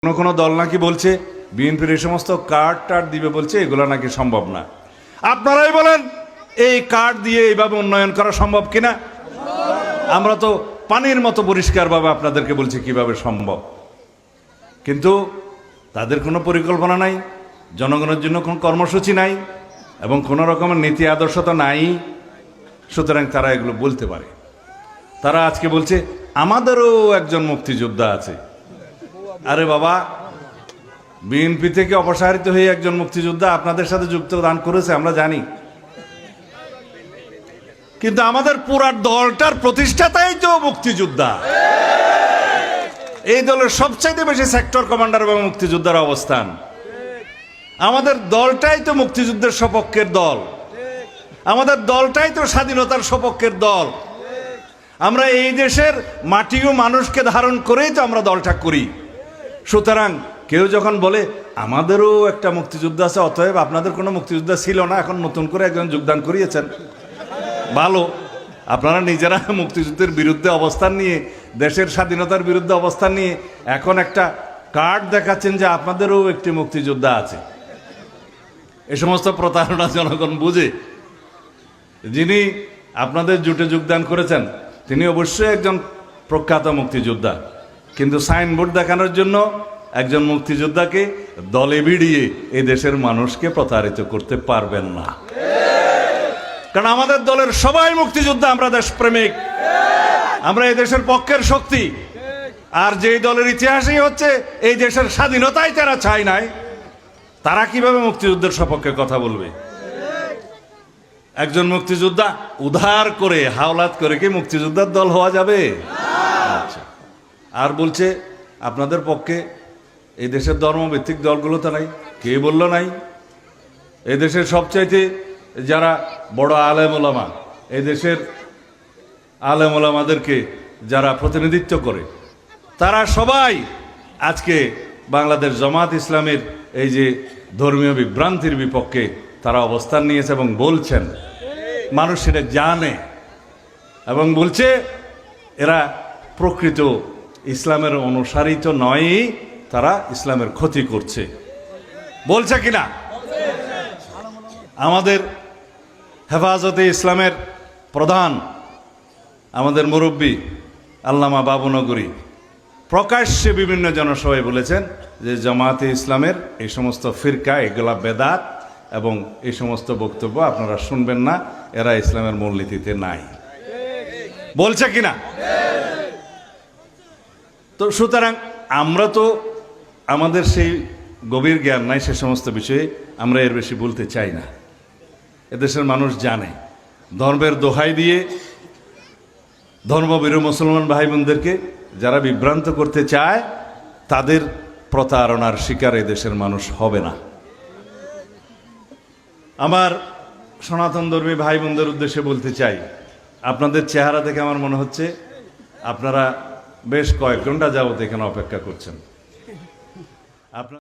কোনো কোনো দল নাকি বলছে বিএনপির এই সমস্ত কার্ড টার্ড দিবে, বলছে এগুলো নাকি সম্ভব না। আপনারাই বলেন এই কার্ড দিয়ে এইভাবে উন্নয়ন করা সম্ভব কিনা? আমরা তো পানির মতো পরিষ্কারভাবে আপনাদেরকে বলছি কিভাবে সম্ভব, কিন্তু তাদের কোনো পরিকল্পনা নাই, জনগণের জন্য কোনো কর্মসূচি নাই এবং কোনো রকমের নীতি আদর্শতা নাই। সুতরাং তারা এগুলো বলতে পারে। তারা আজকে বলছে আমাদেরও একজন মুক্তিযোদ্ধা আছে। আরে বাবা, বিএনপি থেকে অপসারিত হয়ে একজন মুক্তিযোদ্ধা আপনাদের সাথে যুক্তদান করেছে আমরা জানি, কিন্তু আমাদের পুরা দলটার প্রতিষ্ঠাতাই তো মুক্তিযোদ্ধা। এই দলের সবচাইতে বেশি সেক্টর কমান্ডার এবং মুক্তিযোদ্ধার অবস্থান। আমাদের দলটাই তো মুক্তিযুদ্ধের সপক্ষের দল, আমাদের দলটাই তো স্বাধীনতার সপক্ষের দল। আমরা এই দেশের মাটি ও মানুষকে ধারণ করেই তো আমরা দলটা করি। সুতরাং কেউ যখন বলে আমাদেরও একটা মুক্তিযোদ্ধা আছে, অতএব আপনাদের কোনো মুক্তিযোদ্ধা ছিল না, এখন নতুন করে একজন যোগদান করিয়েছেন, ভালো। আপনারা নিজেরা মুক্তিযুদ্ধের বিরুদ্ধে অবস্থান নিয়ে, দেশের স্বাধীনতার বিরুদ্ধে অবস্থান নিয়ে এখন একটা কার্ড দেখাচ্ছেন যে আপনাদেরও একটি মুক্তিযোদ্ধা আছে। এ সমস্ত প্রতারণা জনগণ বুঝে। যিনি আপনাদের জোটে যোগদান করেছেন তিনি অবশ্যই একজন প্রখ্যাত মুক্তিযোদ্ধা, কিন্তু সাইনবোর্ড দেখানোর জন্য একজন মুক্তিযোদ্ধাকে দলে ভিড়িয়ে এই দেশের মানুষকে প্রতারিত করতে পারবেন না। কারণ আমাদের দলের সবাই মুক্তিযোদ্ধা, আমরা দেশপ্রেমিক, আমরা এই দেশের পক্ষের শক্তি। আর যেই দলের ইতিহাসই হচ্ছে এই দেশের স্বাধীনতাই তারা চায় নাই, তারা কিভাবে মুক্তিযুদ্ধের সপক্ষে কথা বলবে? একজন মুক্তিযোদ্ধা উদ্ধার করে হাওলাত করে কি মুক্তিযোদ্ধার দল হওয়া যাবে? আচ্ছা, আর বলছে আপনাদের পক্ষে এই দেশের ধর্মভিত্তিক দলগুলো তো নাই। কে বললো নাই? এই দেশের সবচাইতে যারা বড় আলেম ওলামা, এই দেশের আলেম ওলামাদেরকে যারা প্রতিনিধিত্ব করে, তারা সবাই আজকে বাংলাদেশ জামাত ইসলামের এই যে ধর্মীয় বিভ্রান্তির বিপক্ষে তারা অবস্থান নিয়েছে এবং বলছেন, মানুষ সেটা জানে এবং বলছে এরা প্রকৃত ইসলামের অনুসারী তো নয়, তারা ইসলামের ক্ষতি করছে। বলছে কিনা? আমাদের হেফাজতে ইসলামের প্রধান, আমাদের মুরব্বী আল্লামা বাবুনগরী প্রকাশ্যে বিভিন্ন জনসভায় বলেছেন যে জামাতে ইসলামের এই সমস্ত ফিরকা, এগুলা বেদাত এবং এই সমস্ত বক্তব্য আপনারা শুনবেন না, এরা ইসলামের মূলনীতিতে নাই। বলছে কিনা? তো সুতরাং আমরা তো আমাদের সেই গভীর জ্ঞান নাই সে সমস্ত বিষয়ে, আমরা এর বেশি বলতে চাই না। এদেশের মানুষ জানে। ধর্মের দোহাই দিয়ে ধর্মভীরু মুসলমান ভাই বোনদেরকে যারা বিভ্রান্ত করতে চায় তাদের প্রতারণার শিকার এদেশের মানুষ হবে না। আমার সনাতন ধর্মী ভাই বোনদের উদ্দেশ্যে বলতে চাই, আপনাদের চেহারা দেখে আমার মনে হচ্ছে আপনারা বেশ কয়েক ঘন্টা যাবত এখানে অপেক্ষা করছেন। আপনার